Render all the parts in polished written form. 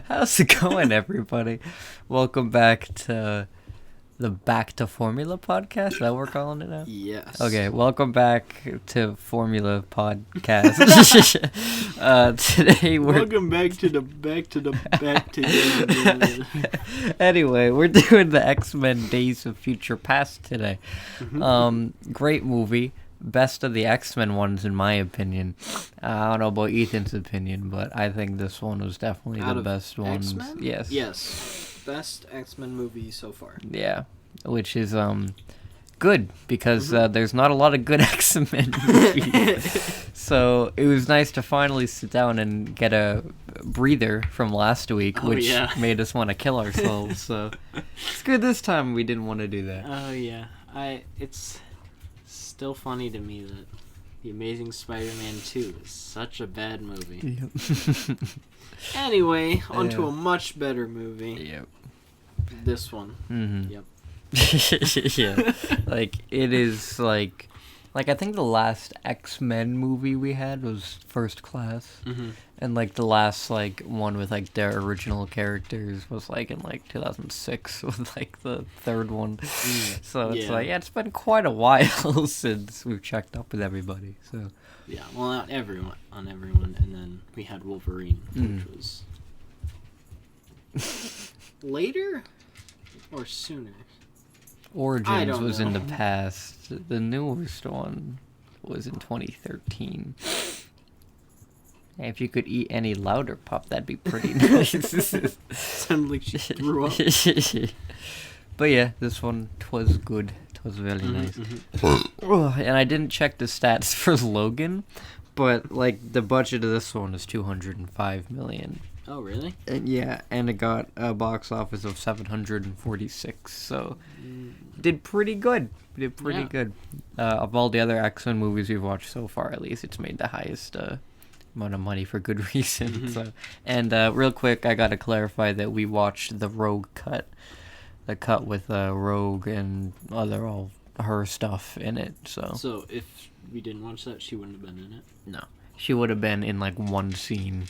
How's it going, everybody? Welcome back to the Back to Formula podcast. Is that what we're calling it now? Yes. Okay, welcome back to Formula podcast. Today we're... Welcome back to the Anyway, we're doing the X-Men Days of Future Past today. Great movie. Best of the X-Men ones, in my opinion. I don't know about Ethan's opinion, but I think this one was definitely the best one. X-Men? Yes. Yes. Best X-Men movie so far. Yeah, which is good because there's not a lot of good X-Men movies. So it was nice to finally sit down and get a breather from last week, which made us want to kill ourselves. So it's good this time we didn't want to do that. Oh yeah, it's still funny to me that The Amazing Spider-Man 2 is such a bad movie. Yep. Anyway, on to a much better movie. Yep. This one. Mm-hmm. Yep. Yeah. Like, it is, like I think the last X-Men movie we had was First Class. Mm-hmm. And, like, the last, like, one with, like, their original characters was, like, in, like, 2006 with, like, the third one. So it's like, it's been quite a while since we've checked up with everybody, so... Yeah, well, not everyone, and then we had Wolverine, which was... later? Or sooner? Origins was in the past. The newest one was in 2013. If you could eat any louder, Pop, that'd be pretty nice. Sounded like she threw up. But yeah, this one was good. It was really nice. And I didn't check the stats for Logan, but like the budget of this one is $205 million. Oh, really? And yeah, and it got a box office of 746, so did pretty good. Good. Of all the other X-Men movies we've watched so far, at least it's made the highest amount of money for good reason. So, and real quick, I gotta clarify that we watched the Rogue cut, the cut with Rogue and all her stuff in it. So if we didn't watch that, she wouldn't have been in it. No. She would have been in, like, one scene,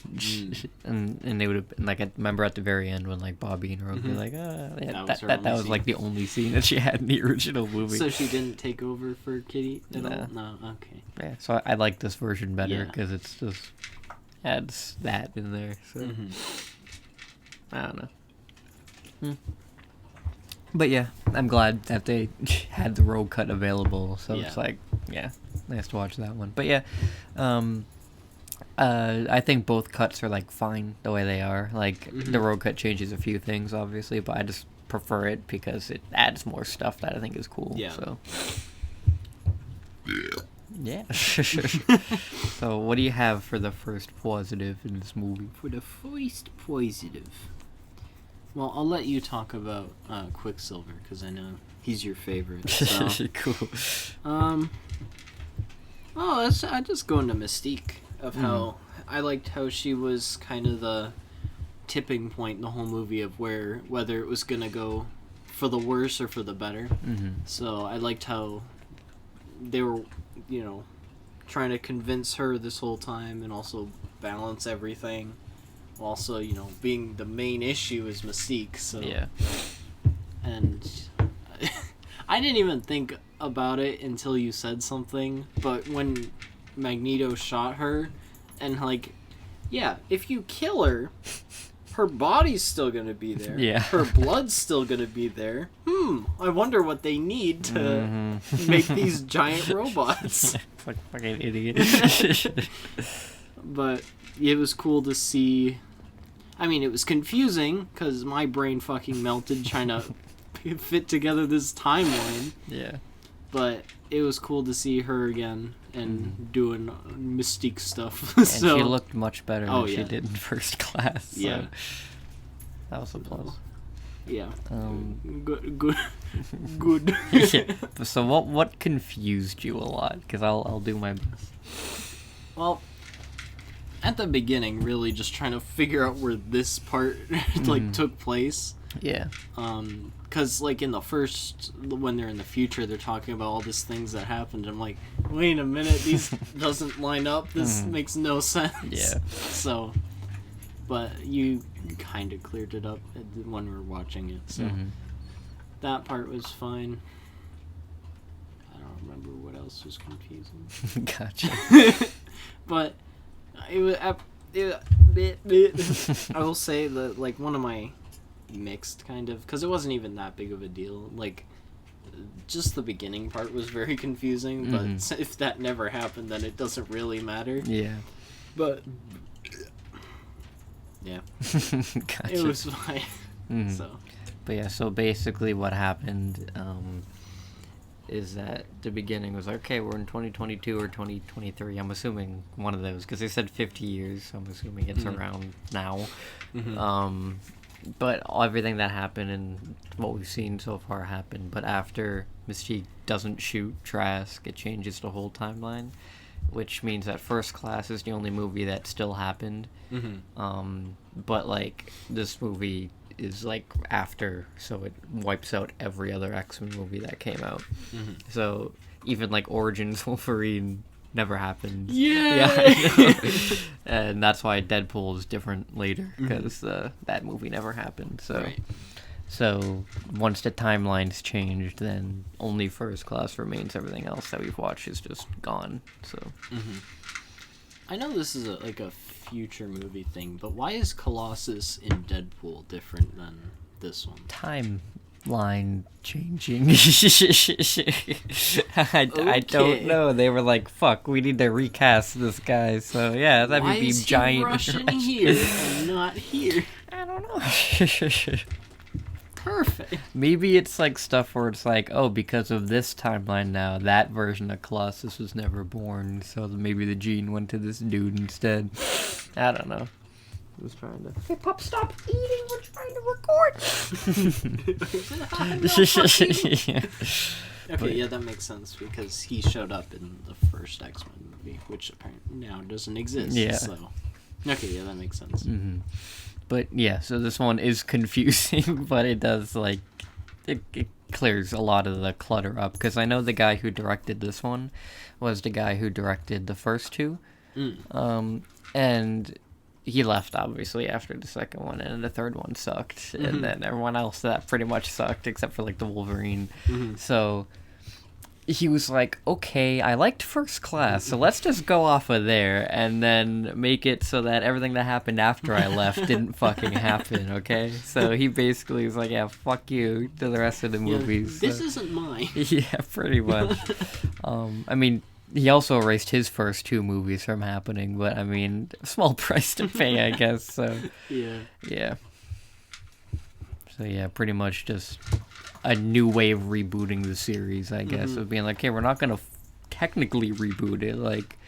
and they would have been, like, I remember at the very end when, like, Bobby and Rogue were like, that was like, the only scene that she had in the original movie. So she didn't take over for Kitty at all? No, okay. Yeah, so I like this version better, because it's just adds that in there, so, I don't know. But yeah, I'm glad that they had the Rogue cut available, so it's like, nice to watch that one. But yeah, I think both cuts are, like, fine the way they are. Like, the Rogue cut changes a few things, obviously, but I just prefer it because it adds more stuff that I think is cool. Yeah. So. Yeah. So, what do you have for the first positive in this movie? For the first positive, well, I'll let you talk about Quicksilver because I know he's your favorite. So. Cool. I just go into Mystique of how I liked how she was kind of the tipping point in the whole movie of whether it was gonna go for the worse or for the better. So I liked how they were, trying to convince her this whole time and also balance everything. Also, being the main issue is Mystique. So yeah, and I didn't even think about it until you said something, but when Magneto shot her, and if you kill her, her body's still gonna be there. Yeah. Her blood's still gonna be there. I wonder what they need to make these giant robots. Like fucking idiot. But it was cool to see. I mean, it was confusing because my brain fucking melted trying to fit together this timeline. Yeah. But it was cool to see her again and doing Mystique stuff. And so, she looked much better than she did in First Class. So yeah. That was a plus. Yeah. Good. Yeah. So what confused you a lot? Because I'll do my best. Well, at the beginning, really just trying to figure out where this part took place. Yeah. Because, in the first, when they're in the future, they're talking about all these things that happened. I'm like, wait a minute, these doesn't line up. This makes no sense. Yeah. So, but you kind of cleared it up when we were watching it, so that part was fine. I don't remember what else was confusing. Gotcha. But it was. I will say that, like, one of my mixed kind of, because it wasn't even that big of a deal. Like, just the beginning part was very confusing. But if that never happened, then it doesn't really matter. Yeah. But yeah, Gotcha. it was fine. So. But yeah, so basically what happened is that the beginning was like, okay, we're in 2022 or 2023. I'm assuming one of those, because they said 50 years, so I'm assuming it's around now. But everything that happened and what we've seen so far happened. But after Mystique doesn't shoot Trask, it changes the whole timeline, which means that First Class is the only movie that still happened. But, like, this movie is, like, after, so it wipes out every other X-Men movie that came out. So even, like, Origins Wolverine never happened. Yeah, I know. And that's why Deadpool is different later, because that movie never happened. So so once the timelines changed, then only First Class remains. Everything else that we've watched is just gone. So I know this is like a future movie thing, but why is Colossus in Deadpool different than this one? Timeline changing. I don't know. They were like, "Fuck, we need to recast this guy." So yeah, that would be giant. Why is he Russian here and not here? I don't know. Perfect. Maybe it's like stuff where it's like, oh, because of this timeline now, that version of Colossus was never born, so maybe the gene went to this dude instead. I don't know. I was trying to... Hey, Pup, stop eating! We're trying to record! Yeah. Okay, yeah, that makes sense, because he showed up in the first X-Men movie, which apparently now doesn't exist. Yeah. So. Okay, yeah, that makes sense. But yeah, so this one is confusing, but it does, like, it clears a lot of the clutter up, because I know the guy who directed this one was the guy who directed the first two, and he left, obviously, after the second one, and the third one sucked, and then everyone else that pretty much sucked, except for, like, the Wolverine, so... He was like, okay, I liked First Class, so let's just go off of there and then make it so that everything that happened after I left didn't fucking happen, okay? So he basically was like, yeah, fuck you to the rest of the movies. This isn't mine. Yeah, pretty much. I mean, he also erased his first two movies from happening, but I mean, small price to pay, I guess, so. Yeah. So yeah, pretty much just... a new way of rebooting the series, I guess, of being like, hey, we're not gonna technically reboot it, like,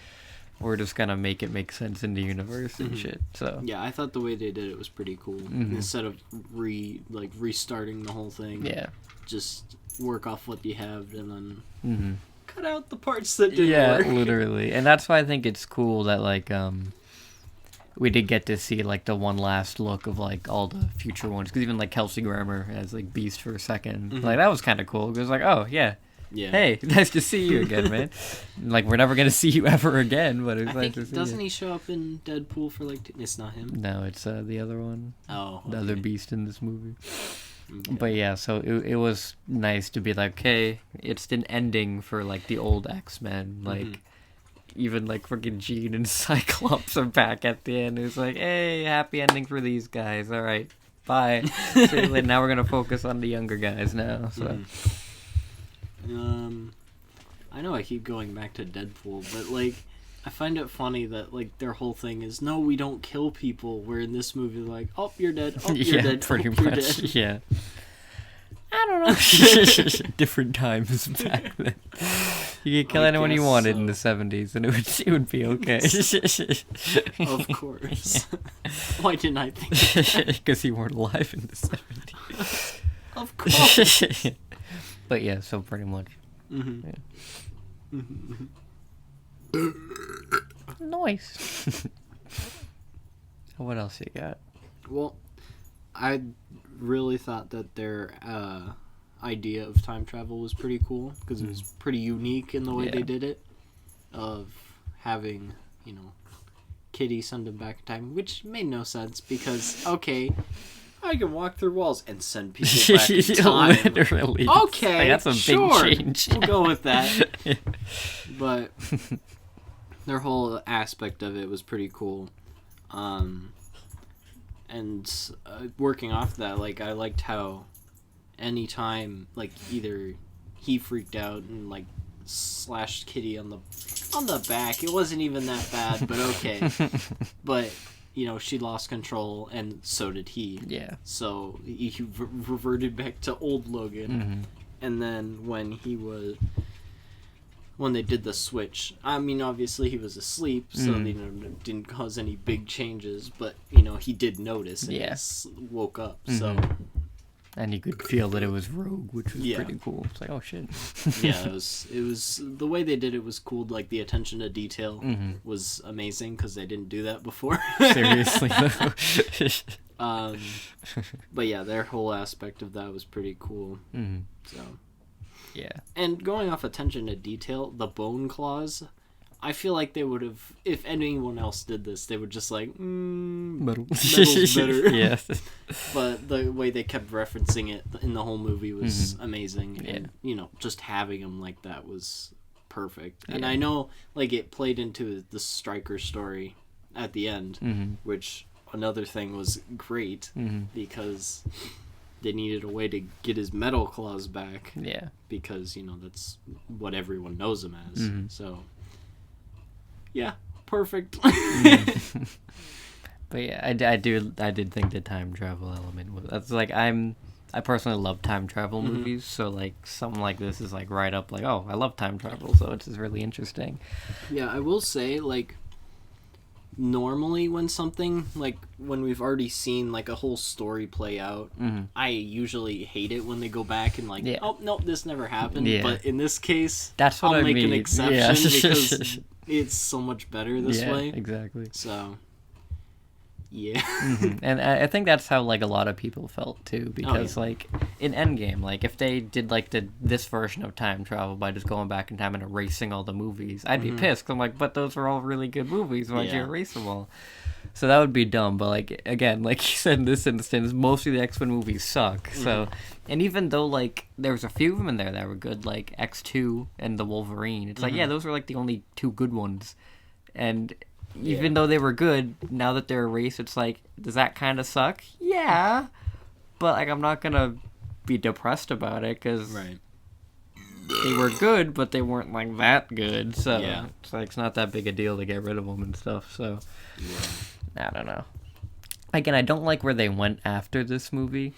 we're just gonna make it make sense in the universe and shit. So yeah, I thought the way they did it was pretty cool. Instead of restarting the whole thing, just work off what you have and then cut out the parts that didn't work. Literally. And that's why I think it's cool that, like, we did get to see, like, the one last look of, like, all the future ones. Because even, like, Kelsey Grammer as, like, Beast for a second. Like, that was kind of cool. It was like, oh, yeah. Hey, nice to see you again, man. Like, we're never going to see you ever again, but it's nice to see doesn't he show up in Deadpool for, like... It's not him? No, it's the other one. Oh, okay. The other Beast in this movie. Okay. But, yeah, so it was nice to be like, okay, it's an ending for, like, the old X-Men. Like... Even, like, freaking Jean and Cyclops are back at the end. It's like, hey, happy ending for these guys. All right, bye. So, like, now we're going to focus on the younger guys now. So. I know I keep going back to Deadpool, but, like, I find it funny that, like, their whole thing is, no, we don't kill people, where in this movie, they're like, oh, you're dead, oh, you're dead, pretty much, you're dead. Yeah. I don't know. Different times back then. You could kill anyone you wanted in the 70s, and it would be okay. Of course. Why didn't I think? Because you weren't alive in the 70s. Of course. But yeah, so pretty much. Nice. What else you got? Well, I really thought that their idea of time travel was pretty cool, because it was pretty unique in the way they did it, of having, Kitty send him back in time, which made no sense because, okay, I can walk through walls and send people back in time. Literally. Okay, like, that's a sure. big change. We'll go with that. But their whole aspect of it was pretty cool. And working off that, like, I liked how anytime, like, either he freaked out and, like, slashed Kitty on the back. It wasn't even that bad, but okay. But, you know, she lost control, and so did he. Yeah. So he reverted back to old Logan. Mm-hmm. And then when they did the switch, I mean, obviously he was asleep, so you know, it didn't cause any big changes, but, you know, he did notice and he woke up, so... And you could feel that it was Rogue, which was pretty cool. It's like, oh shit. Yeah, it was the way they did it was cool. Like, the attention to detail was amazing because they didn't do that before. Seriously. But yeah, their whole aspect of that was pretty cool. So yeah. And going off attention to detail, the bone claws, I feel like they would have, if anyone else did this, they would just like, metal's better. Yes. But the way they kept referencing it in the whole movie was amazing. Yeah. And, you know, just having them like that was perfect. And I know, like, it played into the Stryker story at the end, which another thing was great because they needed a way to get his metal claws back. Yeah. Because, you know, that's what everyone knows him as. So... yeah, perfect. But yeah, I did think the time travel element was, that's like, I personally love time travel movies, so like something like this is like right up, like, oh, I love time travel, so it's just really interesting. Yeah, I will say, like, normally when something, like, when we've already seen like a whole story play out, I usually hate it when they go back and like, oh no, this never happened. But in this case, that's what I'll I make mean. an exception because it's so much better this way. Exactly. So, yeah. And I think that's how, like, a lot of people felt, too, because, like, in Endgame, like, if they did, like, this version of time travel by just going back in time and erasing all the movies, I'd be pissed, 'cause I'm like, but those are all really good movies, why'd you erase them all? So that would be dumb, but, like, again, like you said, in this instance, most of the X-Men movies suck, so... And even though, like, there was a few of them in there that were good, like X2 and the Wolverine, it's like, yeah, those were, like, the only two good ones. And even though they were good, now that they're erased, it's like, does that kind of suck? Yeah. But, like, I'm not gonna be depressed about it, because they were good, but they weren't, like, that good. So it's like, it's not that big a deal to get rid of them and stuff, so... I don't know. Again, I don't like where they went after this movie,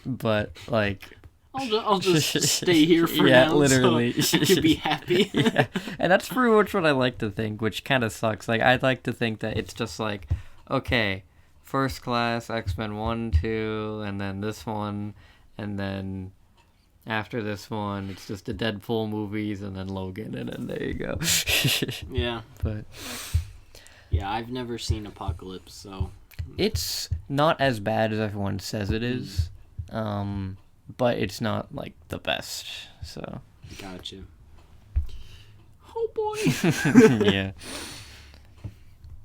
but, like... I'll just stay here for now, literally. So I can be happy. And that's pretty much what I like to think, which kind of sucks. Like, I'd like to think that it's just like, okay, First Class, X-Men 1, 2, and then this one, and then after this one, it's just the Deadpool movies, and then Logan, and then there you go. Yeah. But... yeah, I've never seen Apocalypse, so... It's not as bad as everyone says it is, but it's not, like, the best, so... Gotcha. Oh, boy! Yeah.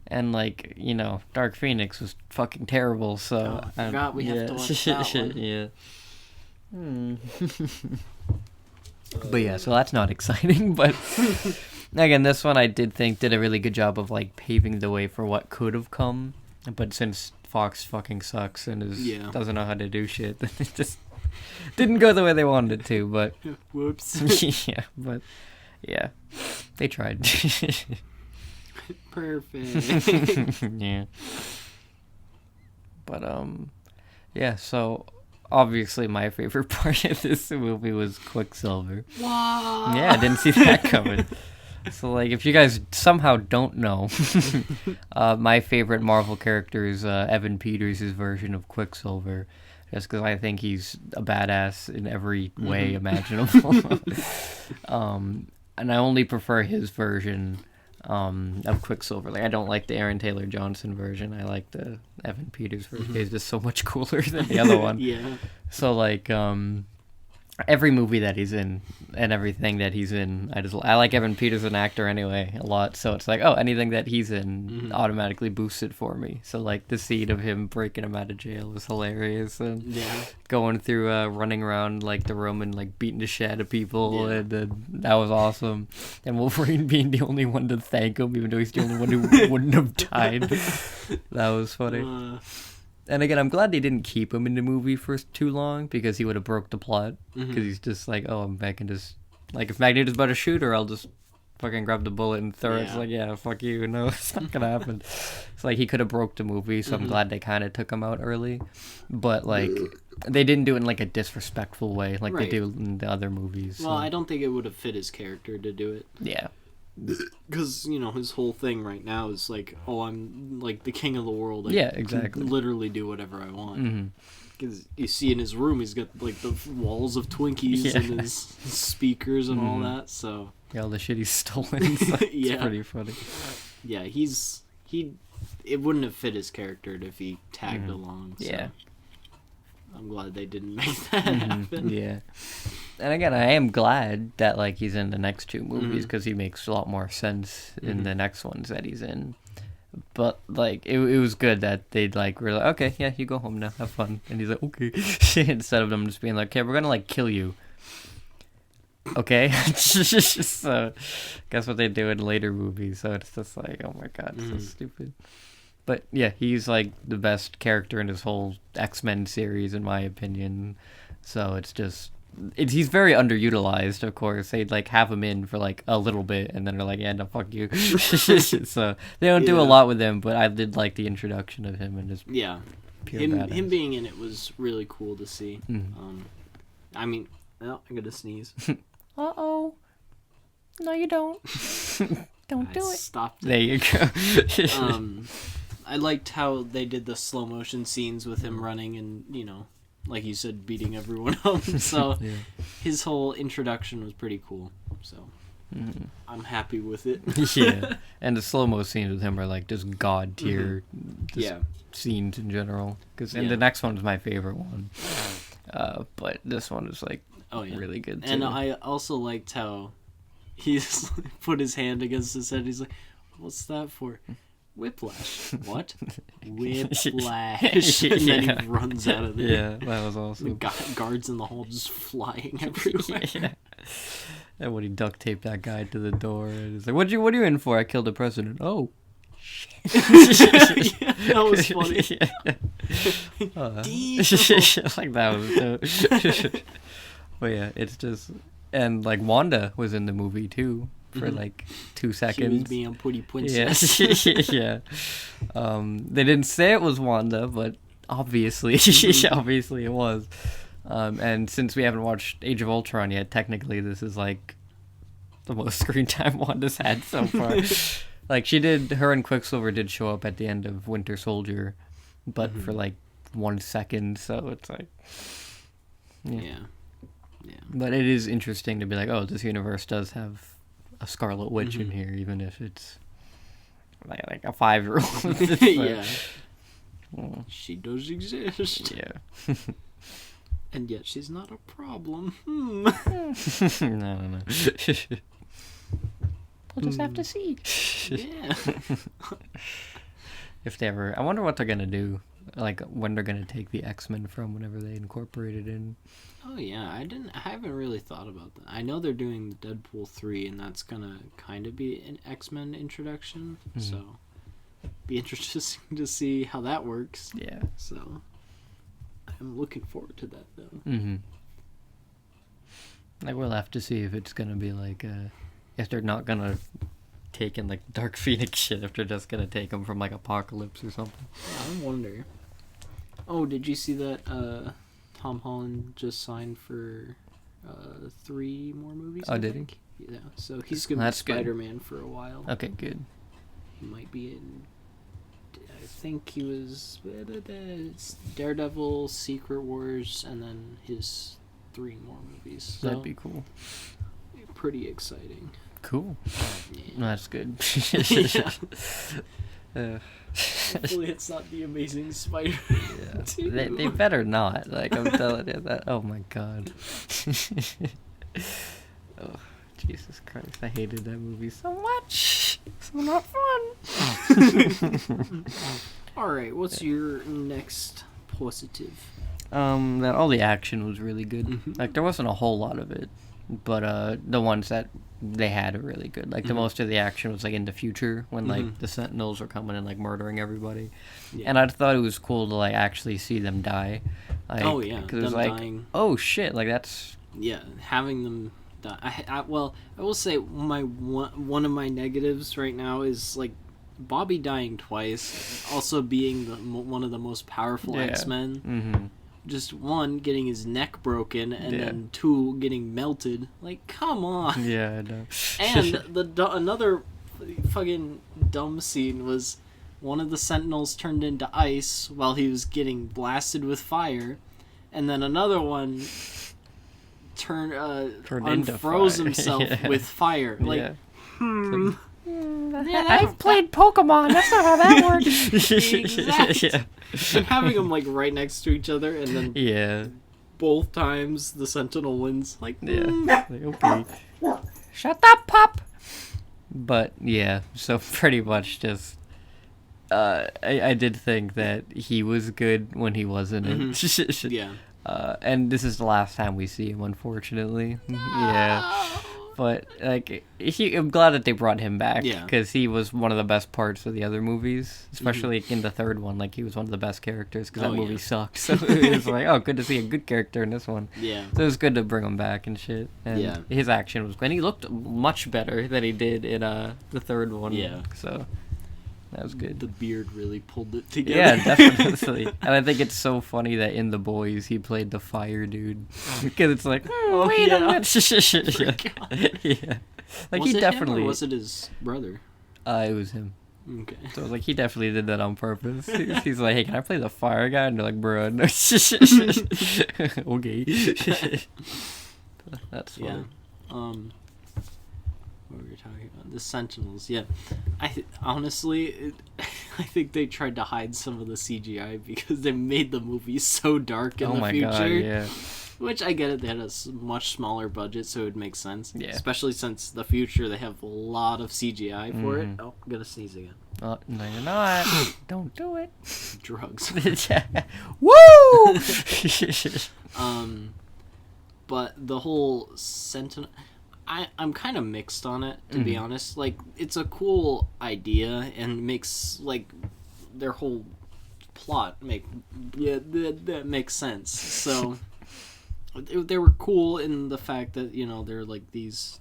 And, like, you know, Dark Phoenix was fucking terrible, so... I forgot we have to watch that one. Yeah. But yeah, so that's not exciting, but... Again, this one I did think did a really good job of, like, paving the way for what could have come. But since Fox fucking sucks and doesn't know how to do shit, then it just didn't go the way they wanted it to, but... Whoops. Yeah, but... yeah. They tried. Perfect. Yeah. But, yeah, so... obviously my favorite part of this movie was Quicksilver. Wow. Yeah, I didn't see that coming. So, like, if you guys somehow don't know, my favorite Marvel character is Evan Peters' version of Quicksilver, just because I think he's a badass in every way imaginable. And I only prefer his version of Quicksilver. Like, I don't like the Aaron Taylor Johnson version. I like the Evan Peters version. He's just so much cooler than the other one. Yeah. So, like, every movie that he's in and everything that he's in, I like Evan Peters, an actor anyway, a lot. So it's like, oh, anything that he's in automatically boosts it for me. So like the scene of him breaking him out of jail was hilarious, and going through running around like the room and like beating the shit out of people, and that was awesome. And Wolverine being the only one to thank him, even though he's the only one who wouldn't have died. That was funny. And again, I'm glad they didn't keep him in the movie for too long, because he would have broke the plot. Because he's just like, oh, I can just... Like, if Magneto's about to shoot her, I'll just fucking grab the bullet and throw it. It's like, yeah, fuck you. No, it's not gonna happen. It's like, he could have broke the movie, so I'm glad they kind of took him out early. But, like, they didn't do it in, like, a disrespectful way, like they do in the other movies. Well, I don't think it would have fit his character to do it. Yeah. Because, you know, his whole thing right now is like, oh, I'm like the king of the world. I exactly. can literally do whatever I want. Because you see in his room, he's got like the walls of Twinkies and his speakers and all that. So all the shit he's stolen. So it's pretty funny. Yeah, it wouldn't have fit his character if he tagged along. So. Yeah. I'm glad they didn't make that happen. Yeah. And again, I am glad that like he's in the next two movies, because he makes a lot more sense in the next ones that he's in. But like it was good that they like were like, okay, yeah, you go home now, have fun. And he's like, okay. Instead of them just being like, okay, we're gonna like kill you. Okay. So guess what they do in later movies. So it's just like, oh my god, so stupid. But yeah, he's like the best character in his whole X-Men series, in my opinion. So he's very underutilized, of course. They'd like have him in for like a little bit, and then they're like, yeah, no, fuck you. So they don't do a lot with him, but I did like the introduction of him and just him being in it was really cool to see. I mean, I'm gonna sneeze. Uh-oh. No, you don't. Don't do it. Stopped it. There you go. I liked how they did the slow motion scenes with him running and, you know, like you said, beating everyone up. So his whole introduction was pretty cool. So I'm happy with it. Yeah. And the slow-mo scenes with him are like just god tier scenes in general. And the next one's my favorite one. But this one is like really good too. And I also liked how he's put his hand against his head. He's like, what's that for? Whiplash. What? Whiplash. And then he runs out of there. Yeah, that was awesome. The guards in the hall just flying everywhere. And when he duct taped that guy to the door, and he's like, what are you in for? I killed the president. Oh, shit. That was funny. Like that was dope. But yeah, it's just... And like Wanda was in the movie too for like 2 seconds. She was being pretty princess. Yeah. They didn't say it was Wanda, but obviously, obviously it was. And since we haven't watched Age of Ultron yet, technically this is like the most screen time Wanda's had so far. Like her and Quicksilver did show up at the end of Winter Soldier, but for like 1 second. So it's like, yeah. But it is interesting to be like, oh, this universe does have a Scarlet Witch in here, even if it's like a 5-year-old. Yeah. She does exist. Yeah. And yet she's not a problem. No. We'll just have to see. Yeah. If they ever... I wonder what they're going to do. Like, when they're going to take the X-Men from whenever they incorporate it in. Oh, yeah. I haven't really thought about that. I know they're doing Deadpool 3, and that's going to kind of be an X-Men introduction. So, be interesting to see how that works. Yeah. So, I'm looking forward to that, though. I will have to see if it's going to be like... if they're not going to take in like Dark Phoenix shit, if they're just going to take them from like Apocalypse or something. Yeah, I wonder. Oh, did you see that Tom Holland just signed for 3 more movies? Oh, did he? Yeah, so he's going to be Spider-Man for a while. Okay, good. He might be in... I think he was Daredevil, Secret Wars, and then his 3 more movies. So that'd be cool. Pretty exciting. Cool. Yeah. That's good. Yeah. Hopefully it's not the Amazing Spider. Yeah. They better not. Like, I'm telling you that. Oh my god. Oh, Jesus Christ. I hated that movie so much. So not fun. Alright, what's your next positive? That all the action was really good. Mm-hmm. Like, there wasn't a whole lot of it, but the ones that they had are really good. Like, the most of the action was like in the future when like the Sentinels were coming and like murdering everybody, and I thought it was cool to like actually see them die. Like, Oh yeah, because it was them like, dying. oh shit, like that's Having them die. I will say one of my negatives right now is like Bobby dying twice, also being one of the most powerful X-Men. Mm-hmm. Just one, getting his neck broken, and then two, getting melted. Like, come on. Yeah, I know. And another fucking dumb scene was one of the Sentinels turned into ice while he was getting blasted with fire, and then another one unfroze himself with fire. Like, I've played Pokemon. That's not how that works. Exactly. And having them like right next to each other, and then both times the Sentinel wins. Like, like, okay, shut up, pup. But yeah, so pretty much just. I did think that he was good when he wasn't. Yeah. And this is the last time we see him, unfortunately. Yeah. But like, I'm glad that they brought him back because he was one of the best parts of the other movies, especially in the third one. Like, he was one of the best characters because that movie sucked. So it was like, oh, good to see a good character in this one. Yeah. So it was good to bring him back and shit. And his action was good. And he looked much better than he did in the third one. Yeah. So that was good. The beard really pulled it together. Yeah, definitely. And I think it's so funny that in The Boys he played the fire dude because it's like, wait a minute. Yeah. Like, was he it definitely. him or was it his brother? It was him. Okay. So I was like, he definitely did that on purpose. He's like, hey, can I play the fire guy? And they're like, bro, no. Okay. That's funny. Yeah. What were we talking about? The Sentinels. Yeah. Honestly, I think they tried to hide some of the CGI because they made the movie so dark in the future. God, yeah. Which I get it, they had a much smaller budget, so it would make sense. Yeah. Especially since the future, they have a lot of CGI for it. Oh, I'm gonna sneeze again. Oh, no, you're not. Don't do it. Drugs. Woo! But the whole Sentinel... I'm kind of mixed on it, to be honest. Like, it's a cool idea and makes, like, their whole plot that makes sense. So... They were cool in the fact that, you know, they're like these...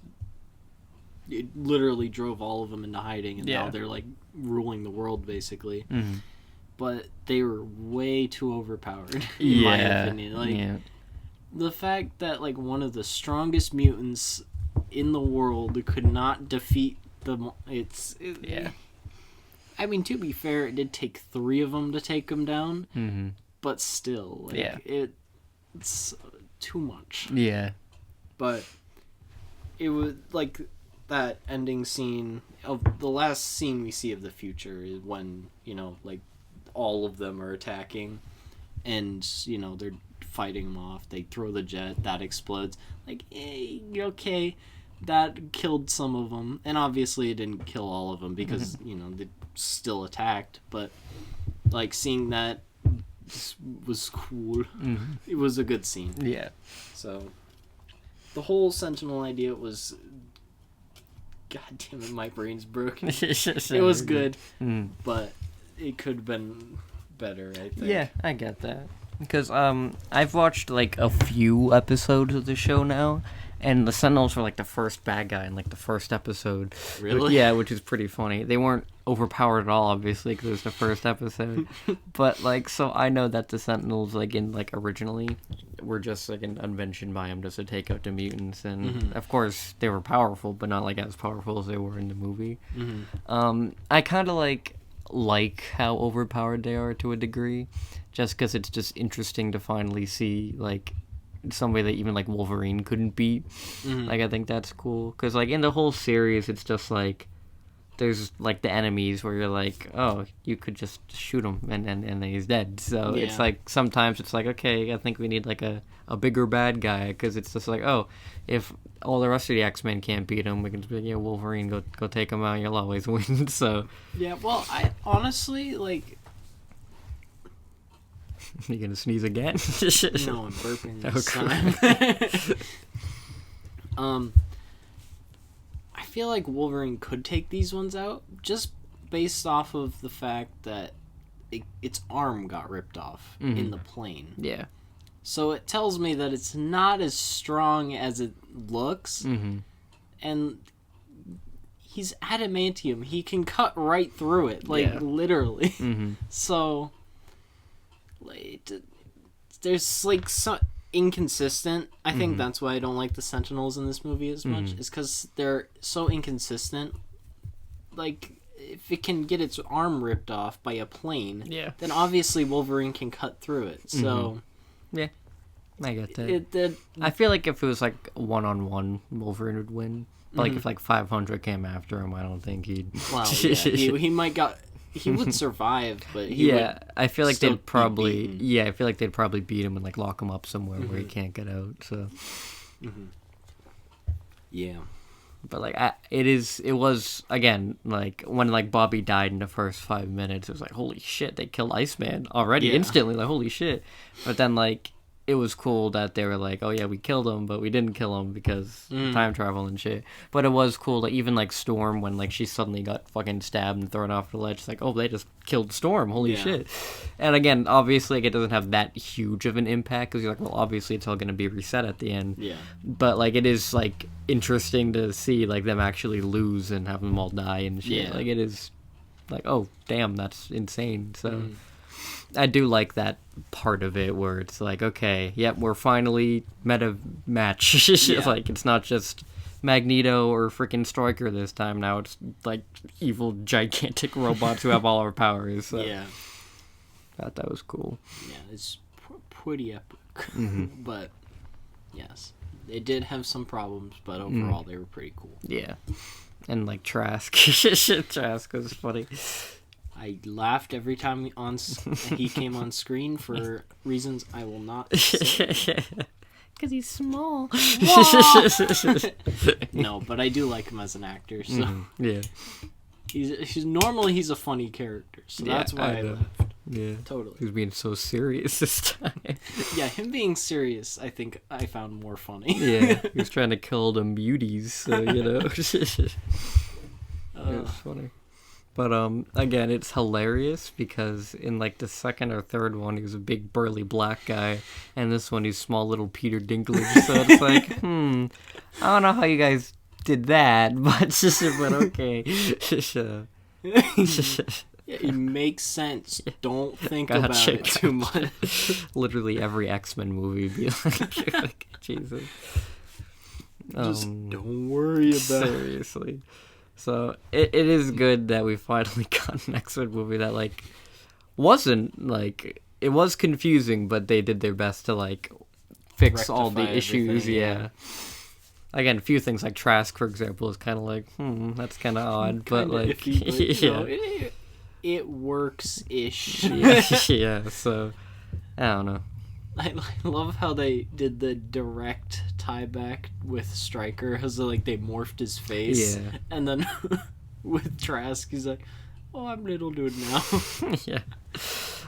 It literally drove all of them into hiding, and now they're like ruling the world, basically. Mm-hmm. But they were way too overpowered, in my opinion. Like, the fact that like one of the strongest mutants in the world could not defeat I mean, to be fair, it did take 3 of them to take him down, but still, like, it's too much. Yeah. But it was like that ending scene of the last scene we see of the future is when, you know, like all of them are attacking and, you know, they're fighting them off. They throw the jet, that explodes. Like, okay, that killed some of them. And obviously it didn't kill all of them because, you know, they still attacked. But like seeing that was cool. It was a good scene. Yeah. So the whole Sentinel idea was, god damn it, my brain's broken. It was good, but it could have been better, I think. Yeah, I get that. Because I've watched like a few episodes of the show now, and the Sentinels were like the first bad guy in like the first episode. Really? Yeah, which is pretty funny. They weren't overpowered at all, obviously, because it was the first episode. But like, so I know that the Sentinels, like in like originally, were just like an invention by him just to take out the mutants, and of course they were powerful, but not like as powerful as they were in the movie. I kind of like how overpowered they are to a degree, just because it's just interesting to finally see like somebody that even like Wolverine couldn't beat. Like, I think that's cool because like in the whole series it's just like there's like the enemies where you're like, oh, you could just shoot him and then he's dead. So it's like sometimes it's like, okay, I think we need like a bigger bad guy, because it's just like, oh, if all the rest of the X-Men can't beat him, we can just be like, yeah, Wolverine, go take him out. You'll always win. So yeah, well, I honestly like. You gonna sneeze again? No, I'm burping this time. I feel like Wolverine could take these ones out just based off of the fact that its arm got ripped off in the plane. Yeah. So it tells me that it's not as strong as it looks, and he's adamantium. He can cut right through it, like literally. So. There's like so inconsistent. I think that's why I don't like the Sentinels in this movie as much, is because they're so inconsistent. Like, if it can get its arm ripped off by a plane, then obviously Wolverine can cut through it. So yeah, I get that. I feel like if it was like 1-on-1, Wolverine would win. But like if like 500 came after him, I don't think he'd. Well, yeah, he might got. He would survive, but he would I feel like they'd probably I feel like they'd probably beat him and like lock him up somewhere where he can't get out. So yeah, but like it was again like when like Bobby died in the first 5 minutes, it was like, holy shit, they killed Iceman already instantly, like holy shit. But then like it was cool that they were like, oh yeah, we killed him, but we didn't kill him because time travel and shit. But it was cool that even like Storm, when like she suddenly got fucking stabbed and thrown off the ledge, it's like, oh, they just killed Storm, holy shit. And again, obviously like, it doesn't have that huge of an impact, because you're like, well, obviously it's all going to be reset at the end. Yeah. But like it is like interesting to see like them actually lose and have them all die and shit. Like it is like, oh damn, that's insane. So I do like that part of it where it's like, okay, yep, we're finally meta match. Like, it's not just Magneto or freaking Stryker this time. Now it's like evil, gigantic robots who have all our powers. So. Yeah. Thought that was cool. Yeah, it's pretty epic. But, yes, it did have some problems, but overall they were pretty cool. Yeah. And, like, Trask. Trask was funny. I laughed every time he came on screen for reasons I will not say. Because he's small. No, but I do like him as an actor. So yeah, he's a funny character, so that's why I laughed. Yeah, totally. He was being so serious this time. Yeah, him being serious, I think I found more funny. Yeah, he was trying to kill them beauties, so you know. It was funny. But, again, it's hilarious because in, like, the second or third one, he was a big, burly black guy, and this one, he's small little Peter Dinklage, so it's like, I don't know how you guys did that, but okay. Yeah, it makes sense. Don't think about it too much. Literally every X-Men movie would be like Jesus. Just don't worry about it. Seriously. So it is good that we finally got an X-Men movie that like wasn't like, it was confusing, but they did their best to like fix Rectify all the issues. yeah. Again, a few things like Trask, for example, is kind of like, that's kind of odd, but like, iffy, but it works-ish. Yeah. So I don't know. I love how they did the direct tie back with Stryker, as like they morphed his face, and then with Trask, he's like, "Oh, I'm little dude now." Yeah,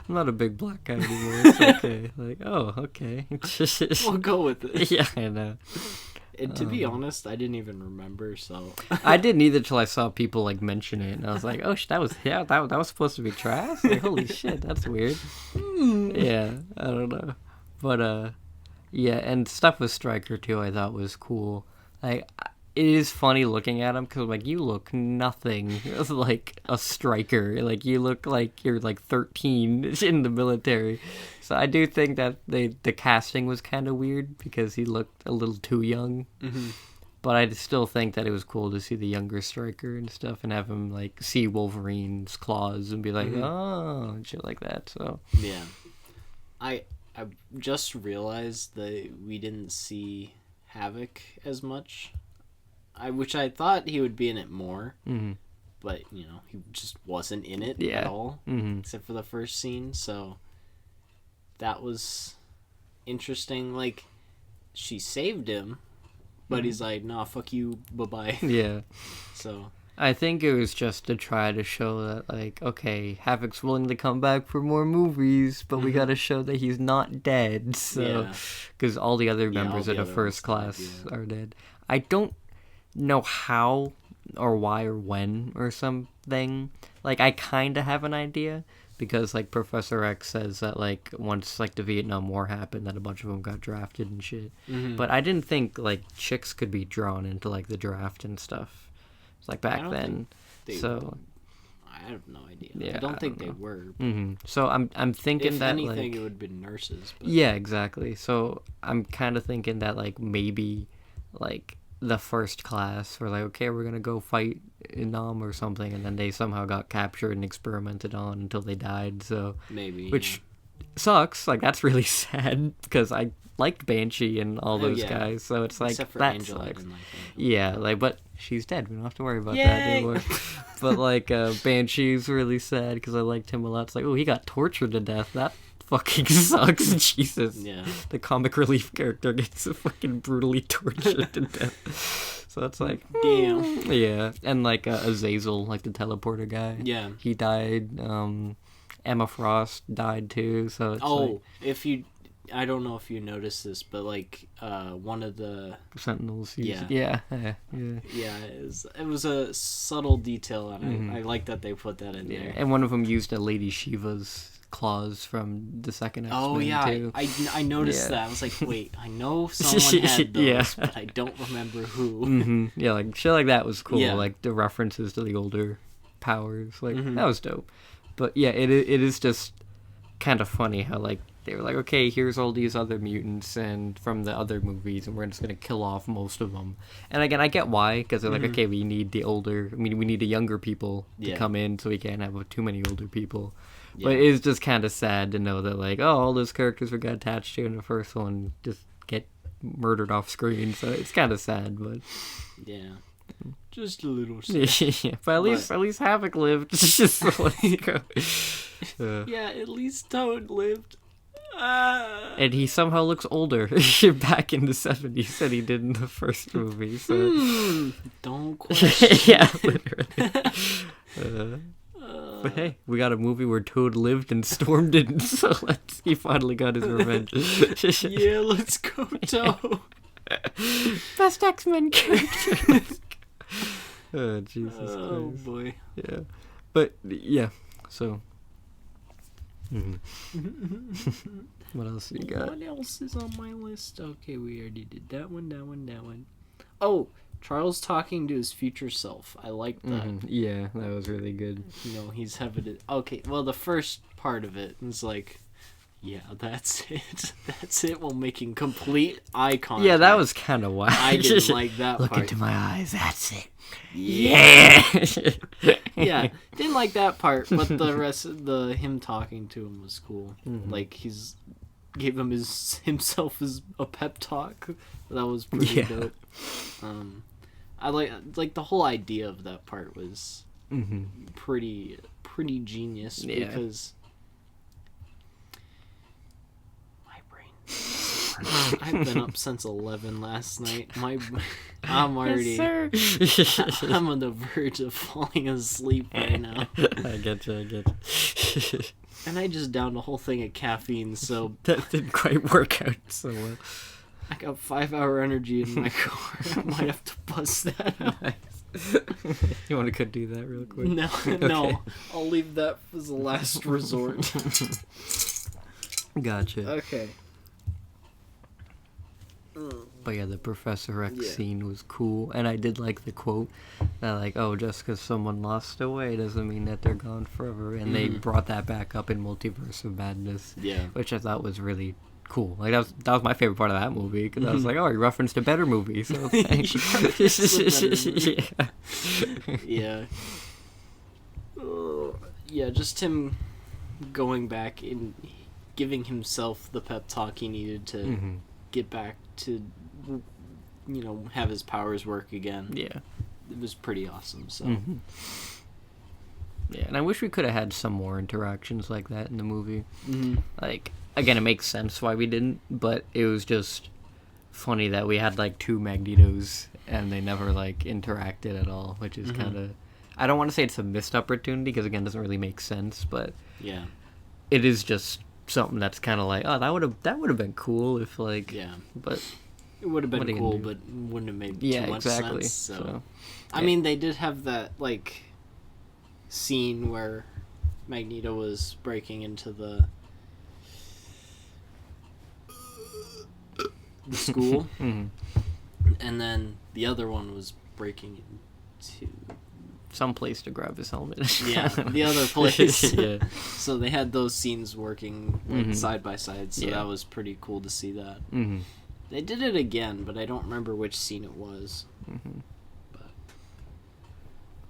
I'm not a big black guy anymore. It's okay. Like, oh, okay. We'll go with it. Yeah, I know. And to be honest, I didn't even remember. So I didn't either till I saw people like mention it, and I was like, "Oh, that was supposed to be Trask." Like, holy shit, that's weird. Yeah, I don't know. But, yeah, and stuff with Stryker, too, I thought was cool. Like, it is funny looking at him, because, like, you look nothing like a Stryker. Like, you look like you're, like, 13 in the military. So I do think that the casting was kind of weird, because he looked a little too young. But I still think that it was cool to see the younger Stryker and stuff, and have him, like, see Wolverine's claws and be like, oh, and shit like that, so. Yeah. I just realized that we didn't see Havoc as much, which I thought he would be in it more, but he just wasn't in it Yeah. at all, Mm-hmm. except for the first scene. So that was interesting. Like, she saved him, but he's like, "Nah, fuck you, bye bye." Yeah. So I think it was just to try to show that, like, okay, Havoc's willing to come back for more movies, but we gotta show that he's not dead. So, because all the other members of the first class are dead. I don't know how or why or when or something. Like, I kind of have an idea, because, like, Professor X says that, like, once, like, the Vietnam War happened, that a bunch of them got drafted and shit. But I didn't think, like, chicks could be drawn into, like, the draft and stuff. Like back then, so I have no idea. Yeah, I don't think they were. So I'm thinking If that anything, like it would have been nurses. But... yeah, exactly. So I'm kind of thinking that like maybe like the first class were like, okay, we're gonna go fight in Nam or something, and then they somehow got captured and experimented on until they died. So maybe, which sucks. Like that's really sad because I liked Banshee and all those guys. So it's like except for that's Angela, like I didn't like that. yeah, like but she's dead. We don't have to worry about that anymore. But like Banshee's really sad because I liked him a lot. It's like, oh, he got tortured to death. That fucking sucks. Jesus. Yeah. The comic relief character gets fucking brutally tortured to death. So it's like, damn. Yeah, and like Azazel, like the teleporter guy. Yeah. He died. Emma Frost died too. So it's like, if you. I don't know if you noticed this, but like one of the Sentinels. Yeah, it was a subtle detail, and I like that they put that in there. And one of them used a Lady Shiva's claws from the second X-Men. Oh yeah, too. I noticed that. I was like, wait, I know someone had those, but I don't remember who. Yeah, like shit like that was cool. Yeah. Like the references to the older powers, like that was dope. But yeah, it is just kind of funny how like they were like, okay, here's all these other mutants and from the other movies, and we're just gonna kill off most of them. And again, I get why, because they're like, okay, we need the younger people to come in, so we can't have too many older people. Yeah. But it's just kind of sad to know that like, oh, all those characters we got attached to in the first one just get murdered off screen. So it's kind of sad, but yeah. Just a little sad. Yeah, but at least Havoc lived. Just let's go. Yeah, at least Toad lived. And he somehow looks older back in the 70s than he did in the first movie. So don't question. Yeah, literally. But hey, we got a movie where Toad lived and Storm didn't, so he finally got his revenge. Yeah, let's go, Toad. Best X-Men character. Oh, Jesus Christ. Oh, boy. Yeah. But, yeah, so... What else you got? What else is on my list? Okay, we already did that one. Oh, Charles talking to his future self. I like that. Yeah, that was really good. He's having it. Okay, well, the first part of it is like, yeah, that's it. That's it while making complete eye contact. Yeah, that was kind of wild. I didn't like that Look part. into my eyes, that's it. Yeah. Yeah, didn't like that part, but the rest of him talking to him was cool. Like he's gave him himself as a pep talk. That was pretty dope. I like the whole idea of that part was pretty genius because my brain. I've been up since 11 last night. I'm already. Yes, I'm on the verge of falling asleep right now. I get you. And I just downed a whole thing of caffeine, so that didn't quite work out so well. I got 5-hour energy in my car. I might have to bust that out. Nice. You want to go do that real quick? No, Okay. no. I'll leave that as a last resort. Gotcha. Okay. But yeah, the Professor X scene was cool, and I did like the quote that like, oh, just because someone lost away doesn't mean that they're gone forever, and they brought that back up in Multiverse of Madness, which I thought was really cool. Like that was my favorite part of that movie, because I was like, oh, he referenced a better movie, so thanks. Yeah. Yeah, just him going back and giving himself the pep talk he needed to get back to, have his powers work again. Yeah. It was pretty awesome, so. Yeah, and I wish we could have had some more interactions like that in the movie. Mm-hmm. Like, again, it makes sense why we didn't, but it was just funny that we had like two Magnetos and they never like interacted at all, which is kind of, I don't want to say it's a missed opportunity because again, it doesn't really make sense, but Yeah. it is just something that's kind of like, oh, that would have been cool if like, Yeah. but It would have What are been you gonna cool, do? but wouldn't have made yeah, too much exactly. sense. So, I yeah. mean, they did have that like scene where Magneto was breaking into the school, Mhm. and then the other one was breaking into Some place to grab his helmet. yeah the other place. Yeah. So they had those scenes working like, Mhm. side by side. So Yeah. that was pretty cool to see that. Mm-hmm. They did it again, but I don't remember which scene it was. Mm-hmm.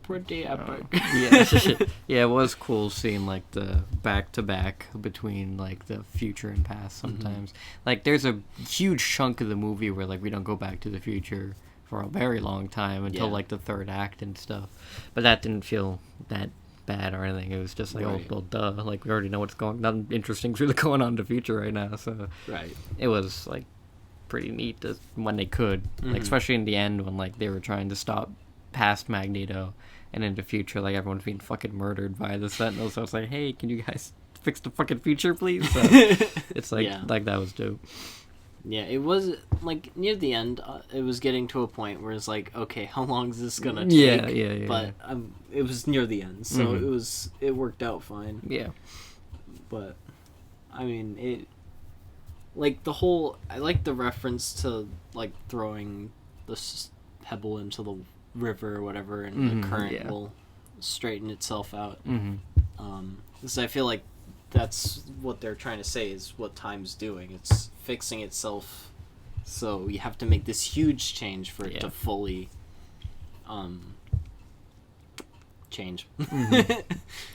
Pretty epic. Yeah, yeah, it was cool seeing like the back to back between like the future and past. Sometimes, like there's a huge chunk of the movie where like we don't go back to the future for a very long time until Yeah. like the third act and stuff. But that didn't feel that bad or anything. It was just like, Right. oh, well, duh. Like we already know what's going. Nothing interesting's really going on in the future right now. So Right. it was like pretty neat when they could, like especially in the end when like they were trying to stop past Magneto. And in the future, like, everyone's being fucking murdered by the Sentinels. So it's like, hey, can you guys fix the fucking future, please? So it's like, Yeah. like that was dope. Yeah, it was like near the end. It was getting to a point where it's like, okay, how long is this gonna take? Yeah. But it was near the end, so Mhm. it worked out fine. Yeah. But I mean, it like the whole. I like the reference to like throwing the pebble into the river or whatever, and the current yeah. will straighten itself out. Mm-hmm. Because I feel like that's what they're trying to say is what time's doing. It's fixing itself, so you have to make this huge change for it to fully change.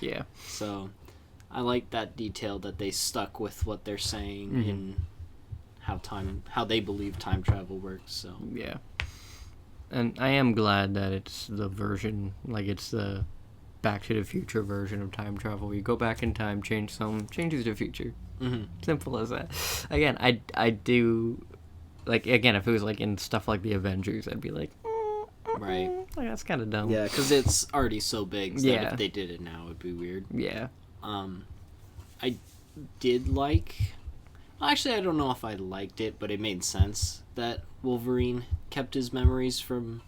Yeah. So I like that detail that they stuck with what they're saying in how they believe time travel works. So Yeah. And I am glad that it's the version, like it's the Back to the Future version of time travel. You go back in time, changes the future. Simple as that. Again, I do, like, again, if it was like in stuff like the Avengers, I'd be like, right, like that's kind of dumb. yeah, because it's already so big. So Yeah. that if they did it now, it'd be weird. Yeah. I did like. Actually, I don't know if I liked it, but it made sense that Wolverine kept his memories from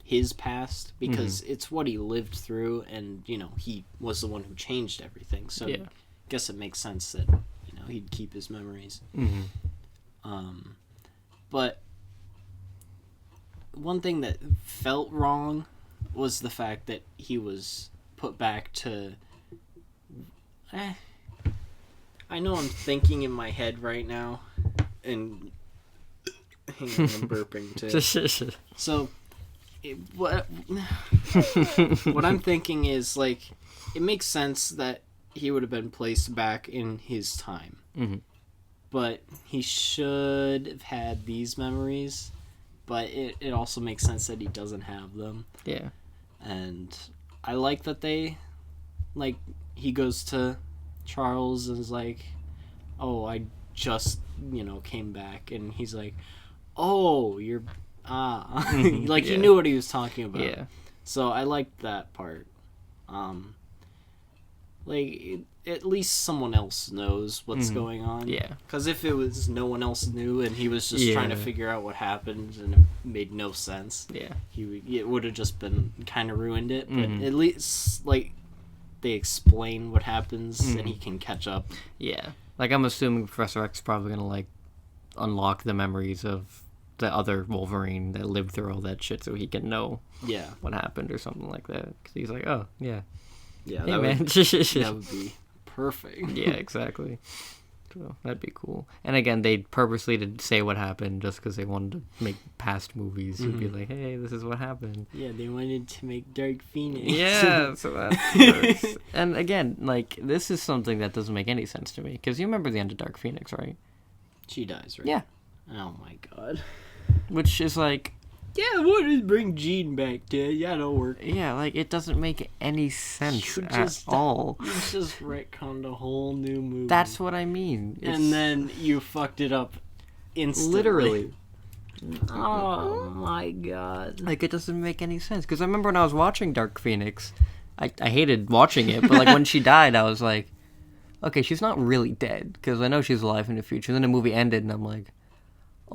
his past because it's what he lived through, and he was the one who changed everything. So Yeah. I guess it makes sense that he'd keep his memories. But one thing that felt wrong was the fact that he was put back to. I know I'm thinking in my head right now, and hang on, I'm burping too. So, what I'm thinking is like, it makes sense that he would have been placed back in his time, but he should have had these memories. But it also makes sense that he doesn't have them. Yeah. And I like that he goes to Charles and is like, oh, I just, came back. And he's like, oh, you're, like he knew what he was talking about. Yeah. So I liked that part. At least someone else knows what's going on. Yeah. Because if it was no one else knew and he was just trying to figure out what happened and it made no sense, it would have just been kind of ruined it. But at least they explain what happens and he can catch up. Yeah. Like I'm assuming Professor X is probably gonna unlock the memories of the other Wolverine that lived through all that shit, so he can know what happened or something like that. Because he's like, oh yeah. Yeah, Hey, that man. would be perfect. Yeah, exactly. So that'd be cool. And again, they purposely didn't say what happened just because they wanted to make past movies. You'd be like, hey, this is what happened. Yeah, they wanted to make Dark Phoenix. Yeah, so that works. And again, this is something that doesn't make any sense to me. Because you remember the end of Dark Phoenix, right? She dies, right? Yeah. Oh my god. Which is like, Yeah, what is bring Jean back to? Yeah, that'll work. Yeah, like, it doesn't make any sense You at all. You just retconned a whole new movie. That's what I mean. And then you fucked it up instantly. Literally. Oh my god. Like, it doesn't make any sense. Because I remember when I was watching Dark Phoenix, I hated watching it, but, like, when she died, I was like, okay, she's not really dead. Because I know she's alive in the future. And then the movie ended, and I'm like,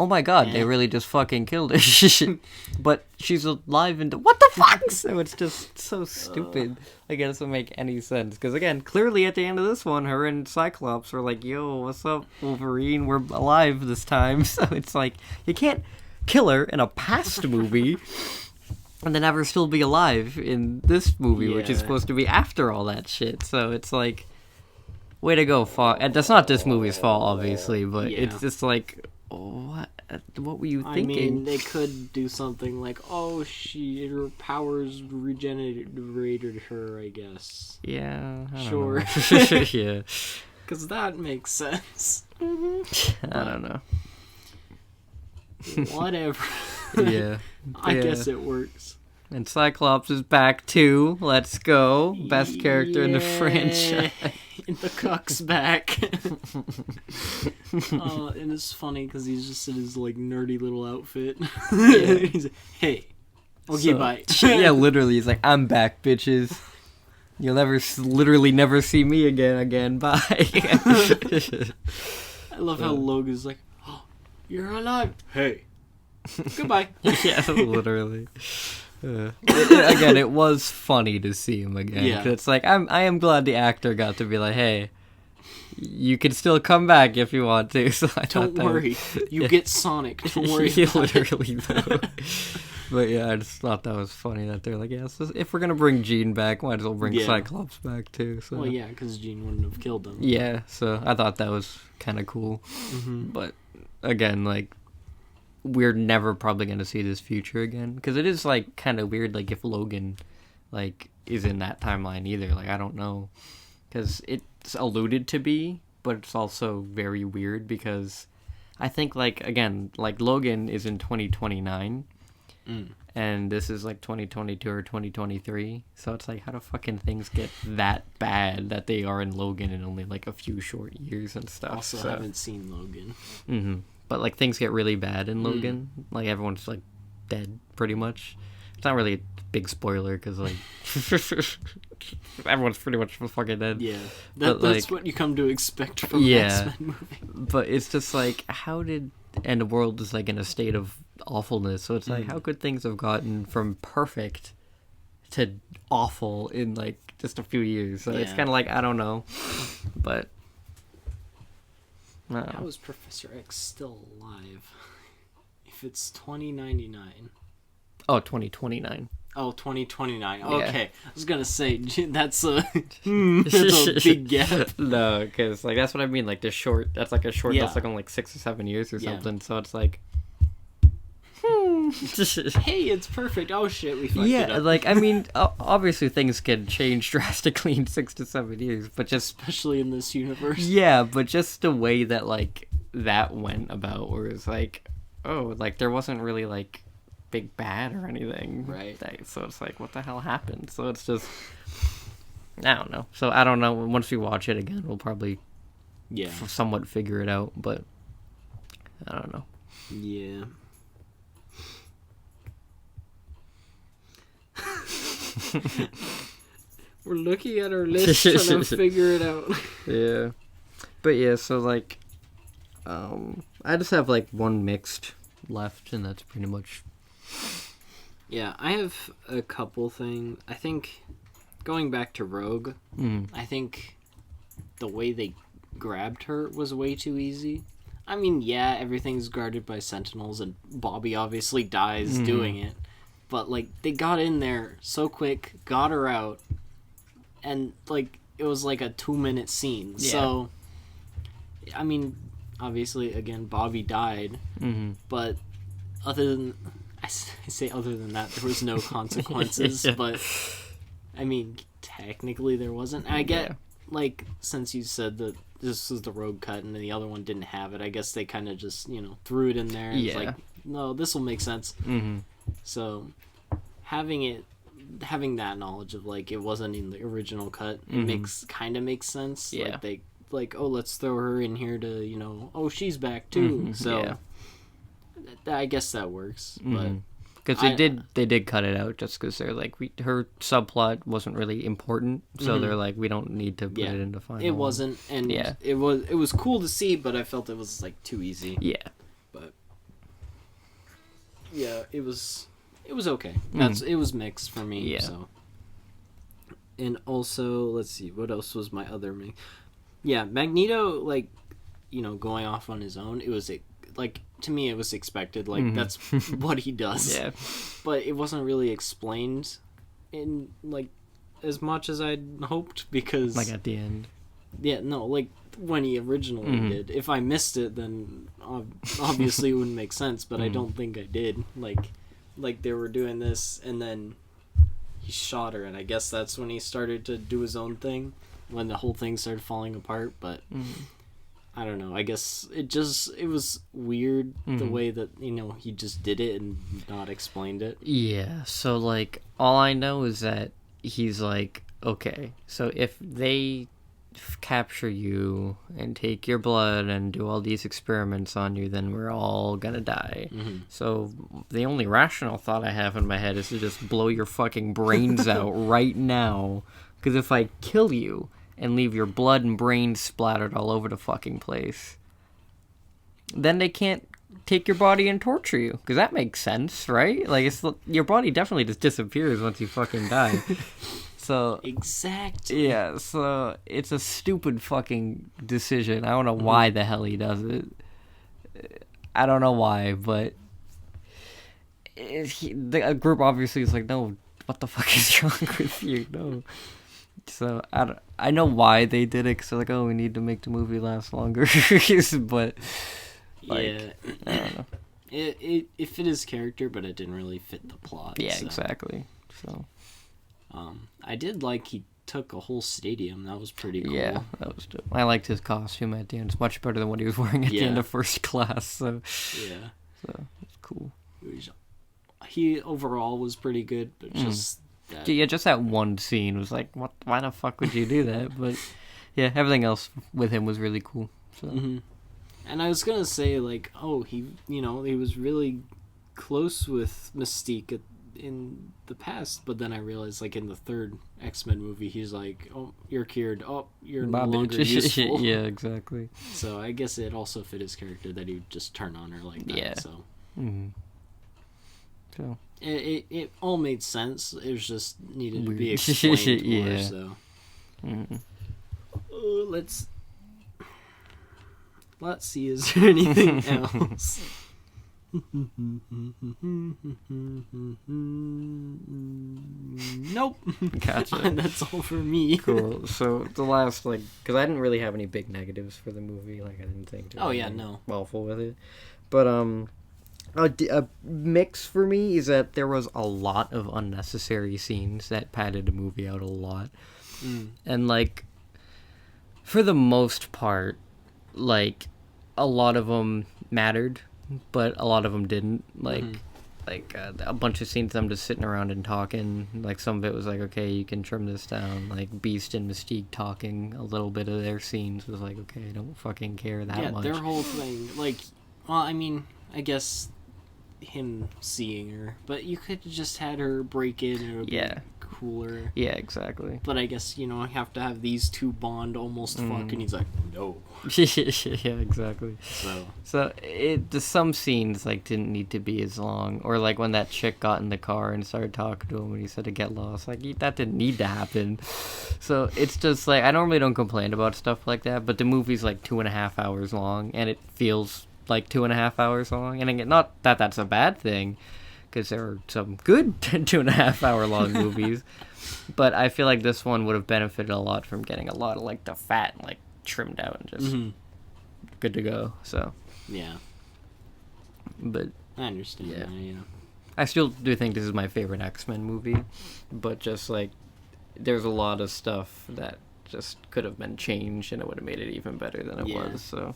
oh my god, they really just fucking killed her. But she's alive and... What the fuck? So it's just so stupid. Like, it doesn't make any sense. Because, again, clearly at the end of this one, her and Cyclops were like, yo, what's up, Wolverine? We're alive this time. So it's like, you can't kill her in a past movie and then have her still be alive in this movie, which is supposed to be after all that shit. So it's like, way to go, Fox. And that's not this movie's fault, obviously, but it's just like... What were you thinking? I mean, they could do something like, oh, her powers regenerated her, I guess. Yeah, sure. Yeah. Because that makes sense. I don't know. Whatever. Yeah. I guess it works. And Cyclops is back too. Let's go. Best character in the franchise. The cuck's back. And it's funny because he's just in his like nerdy little outfit. He's like, hey, okay, bye. Yeah, literally, he's like, I'm back, bitches. You'll literally never see me again. Bye. I love how Logan's like, oh, you're alive. Hey, goodbye. Yeah, literally. Again, it was funny to see him again. Yeah. It's like, I am glad the actor got to be like, hey, you can still come back if you want to. So don't worry. You get Sonic. Don't worry. Literally, though. But yeah, I just thought that was funny that they're like, yeah, so if we're going to bring Jean back, might as well bring Cyclops back too. So. Well, yeah, because Jean wouldn't have killed him. Yeah, so I thought that was kind of cool. Mm-hmm. But again, like, we're never probably going to see this future again, because it is like kind of weird, like if Logan like is in that timeline either. Like, I don't know, because it's alluded to be, but it's also very weird because I think, like, again, like Logan is in 2029 and this is like 2022 or 2023, so it's like, how do fucking things get that bad that they are in Logan in only like a few short years and stuff. Also, haven't seen Logan. Mm-hmm. But, like, things get really bad in Logan. Like, everyone's, like, dead, pretty much. It's not really a big spoiler, because, like, everyone's pretty much fucking dead. Yeah. That's what you come to expect from an X-Men movie. But it's just, like, and the world is, like, in a state of awfulness. So it's like, how could things have gotten from perfect to awful in, like, just a few years? So it's kind of like, I don't know. But... How is Professor X still alive? If it's 2099. Oh, 2029. Oh, 2029. Okay. I was going to say, that's a big gap. No, because, like, that's what I mean. Like, that's like a short, that's like only like 6 or 7 years or something. So it's like, hey, it's perfect. Oh, shit, we fucked it up. Like, I mean, obviously things can change drastically in 6 to 7 years, but just... Especially in this universe. Yeah, but just the way that, like, that went about, where it's like, oh, like, there wasn't really, like, big bad or anything. Right. So it's like, what the hell happened? So it's just... I don't know. So I don't know. Once we watch it again, we'll probably somewhat figure it out, but I don't know. Yeah. We're looking at our list trying to figure it out. Yeah. But yeah, so like I just have like one mixed left, and that's pretty much... Yeah, I have a couple things. I think going back to Rogue, I think the way they grabbed her was way too easy. I mean, yeah, everything's guarded by Sentinels, and Bobby obviously dies doing it. But, like, they got in there so quick, got her out, and, like, it was like a 2-minute scene. Yeah. So, I mean, obviously, again, Bobby died, but other than... I say other than that, there was no consequences, but, I mean, technically there wasn't. I get, like, since you said that this was the Rogue cut and the other one didn't have it, I guess they kind of just, threw it in there and was like, no, this will make sense. So having that knowledge of like it wasn't in the original cut, it makes sense. Yeah. Like oh, let's throw her in here to oh, she's back too. So I guess that works, but. Because they did cut it out just because they're like her subplot wasn't really important, so they're like we don't need to put it into final. It wasn't, and it was cool to see, but I felt it was like too easy. Yeah, but yeah, it was okay. It was mixed for me. Yeah. So, and also let's see what else was my other Yeah, Magneto like going off on his own. It was like to me it was expected, like that's what he does. Yeah, but it wasn't really explained in like as much as I'd hoped, because like at the end. Yeah, no, like when he originally did. If I missed it, then obviously it wouldn't make sense, but I don't think I did. Like they were doing this and then he shot her, and I guess that's when he started to do his own thing, when the whole thing started falling apart. But I don't know. I guess it was weird the way that, he just did it and not explained it. Yeah, so, like, all I know is that he's like, okay, so if they capture you and take your blood and do all these experiments on you, then we're all gonna die. So the only rational thought I have in my head is to just blow your fucking brains out right now, because if I kill you and leave your blood and brains splattered all over the fucking place, then they can't take your body and torture you, because that makes sense, right? Like, your body definitely just disappears once you fucking die. So exactly. Yeah, so it's a stupid fucking decision. I don't know why the hell he does it. I don't know why, but the group obviously is like, no, what the fuck is wrong with you? No. So I know why they did it, because they're like, oh, we need to make the movie last longer. But like, yeah, I don't know. It fit his character, but it didn't really fit the plot. Yeah, so. Exactly. So I did like he took a whole stadium. That was pretty cool. Yeah, that was dope. I liked his costume at the end. It's much better than what he was wearing at the end of First Class. So yeah, so it's cool. He overall was pretty good, but just. Just that one scene was like, what? Why the fuck would you do that? But yeah, everything else with him was really cool. So. And I was gonna say, like, oh, he was really close with Mystique in the past, but then I realized, like, in the third X-Men movie, he's like, oh, you're cured. Oh, you're no longer useful. Yeah, exactly. So I guess it also fit his character that he would just turn on her like that. Yeah. So. So. It all made sense. It was just needed to be explained more. So, let's see. Is there anything else? Nope. Gotcha. That's all for me. Cool. So the last, like, because I didn't really have any big negatives for the movie. Like, I didn't think. Awful with it, but a mix for me is that there was a lot of unnecessary scenes that padded the movie out a lot. And, like, for the most part, like, a lot of them mattered, but a lot of them didn't. Like, a bunch of scenes them just sitting around and talking. Like, some of it was like, okay, you can trim this down. Like, Beast and Mystique talking, a little bit of their scenes was like, okay, I don't fucking care that much. Yeah, their whole thing, like, well, I mean, I guess him seeing her, but you could have just had her break in and it would be cooler. Yeah, exactly. But I guess, I have to have these two bond almost fuck, and he's like, no. Yeah, exactly. So some scenes, like, didn't need to be as long, or like when that chick got in the car and started talking to him and he said to get lost, like, that didn't need to happen. So it's just like, I normally don't complain about stuff like that, but the movie's like 2.5 hours long and it feels like 2.5 hours long, and again, not that that's a bad thing, because there are some good 2.5 hour long movies, but I feel like this one would have benefited a lot from getting a lot of, like, the fat, like, trimmed out and just good to go. So yeah, but I understand. Yeah, I still do think this is my favorite X-Men movie, but just, like, there's a lot of stuff that just could have been changed and it would have made it even better than it was. So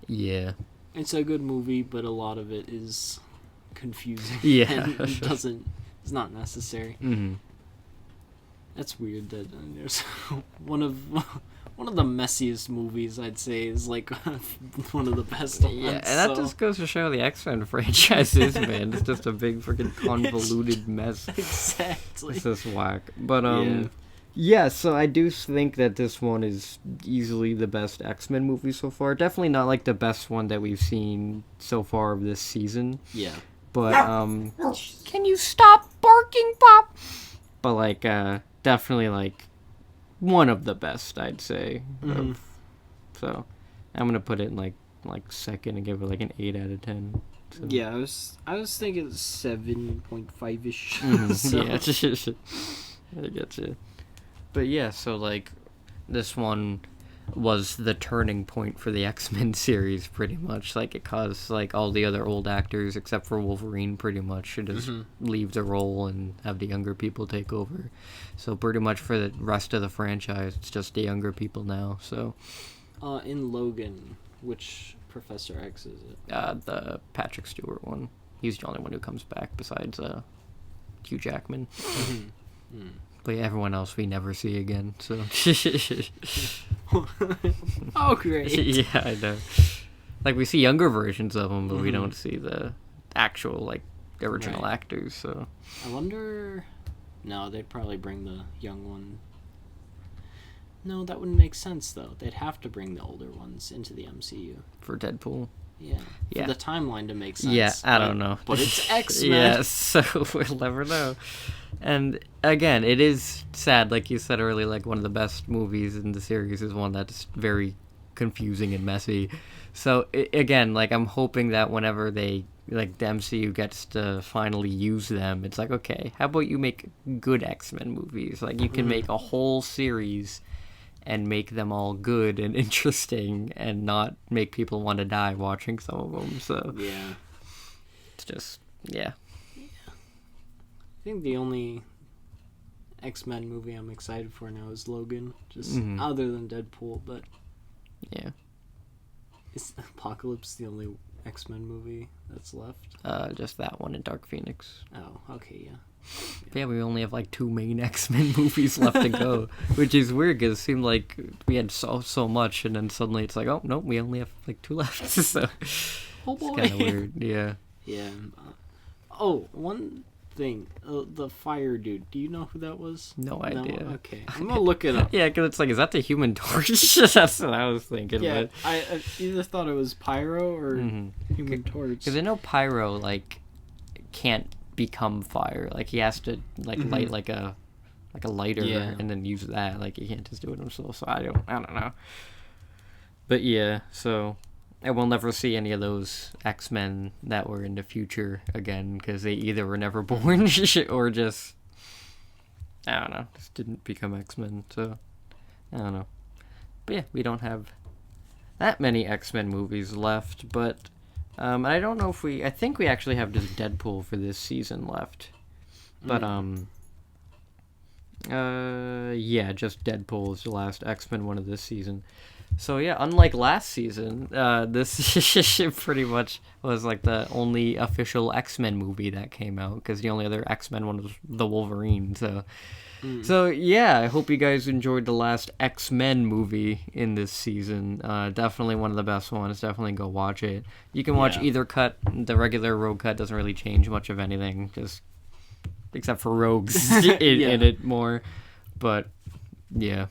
yeah, it's a good movie, but a lot of it is confusing. Yeah. And it's not necessary. Mm-hmm. That's weird that there's one of the messiest movies, I'd say, is like one of the best ones. Yeah, and that just goes to show the X-Men franchise is, man. It's just a big freaking convoluted mess. Exactly. It's just whack. But yeah, so I do think that this one is easily the best X-Men movie so far. Definitely not like the best one that we've seen so far of this season. Yeah. But can you stop barking, Pop? But like definitely like one of the best, I'd say. Mm-hmm. So I'm gonna put it in like second and give it like an 8 out of 10. So. Yeah, I was thinking 7.5-ish. Mm-hmm. So. Yeah, I get you. But yeah, so like this one was the turning point for the X-Men series, pretty much. Like it caused like all the other old actors except for Wolverine pretty much to just leave the role and have the younger people take over. So pretty much for the rest of the franchise, it's just the younger people now. So in Logan, which Professor X is it? The Patrick Stewart one. He's the only one who comes back besides Hugh Jackman. But yeah, everyone else we never see again, so... Oh, great. Yeah, I know. Like, we see younger versions of them, but we don't see the actual, like, original actors, so... I wonder... No, they'd probably bring the young one... No, that wouldn't make sense, though. They'd have to bring the older ones into the MCU. For Deadpool. Yeah. For the timeline to make sense. Yeah, I don't know. But it's X-Men. Yeah, so we'll never know. And again, it is sad, like you said earlier, like one of the best movies in the series is one that's very confusing and messy. So again, like I'm hoping that whenever they, like the MCU gets to finally use them, it's like, okay, how about you make good X-Men movies? Like you can make a whole series and make them all good and interesting and not make people want to die watching some of them. So yeah, it's just yeah. I think the only X-Men movie I'm excited for now is Logan, just other than Deadpool. But yeah, is Apocalypse the only X-Men movie that's left? Just that one in Dark Phoenix. Oh, okay, yeah. But yeah, we only have like 2 main X-Men movies left to go, which is weird because it seemed like we had so much, and then suddenly it's like, oh no, we only have like 2 left. So Oh boy. it's kind of weird. Yeah. Yeah. One thing, the fire dude. Do you know who that was? No idea. No? Okay, I'm gonna look it up. Yeah, because it's like, is that the Human Torch? That's what I was thinking. Yeah, but... I either thought it was Pyro or Human Torch. Because I know Pyro like can't become fire. Like he has to like light like a lighter and then use that. Like he can't just do it himself. So I don't know. But yeah, so I will never see any of those X-Men that were in the future again because they either were never born or just I don't know, just didn't become X-Men. So I don't know. But yeah, we don't have that many X-Men movies left, but I don't know if I think we actually have just Deadpool for this season left. But yeah, just Deadpool is the last X-Men one of this season. So yeah, unlike last season, this pretty much was like the only official X-Men movie that came out because the only other X-Men one was the Wolverine. So yeah, I hope you guys enjoyed the last X-Men movie in this season. Definitely one of the best ones. Definitely go watch it. You can watch either cut. The regular Rogue cut doesn't really change much of anything, just except for Rogue's in it more. But yeah.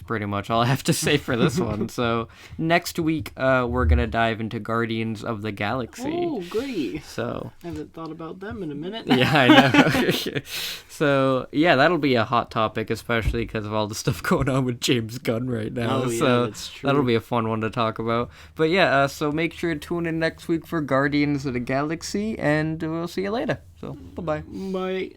Pretty much all I have to say for this one. So next week we're gonna dive into Guardians of the Galaxy. Oh, great! So I haven't thought about them in a minute. Yeah, I know. So yeah, that'll be a hot topic, especially because of all the stuff going on with James Gunn right now. Oh, yeah, so that's true. That'll be a fun one to talk about. But yeah, so make sure to tune in next week for Guardians of the Galaxy, and we'll see you later. So bye bye. Bye.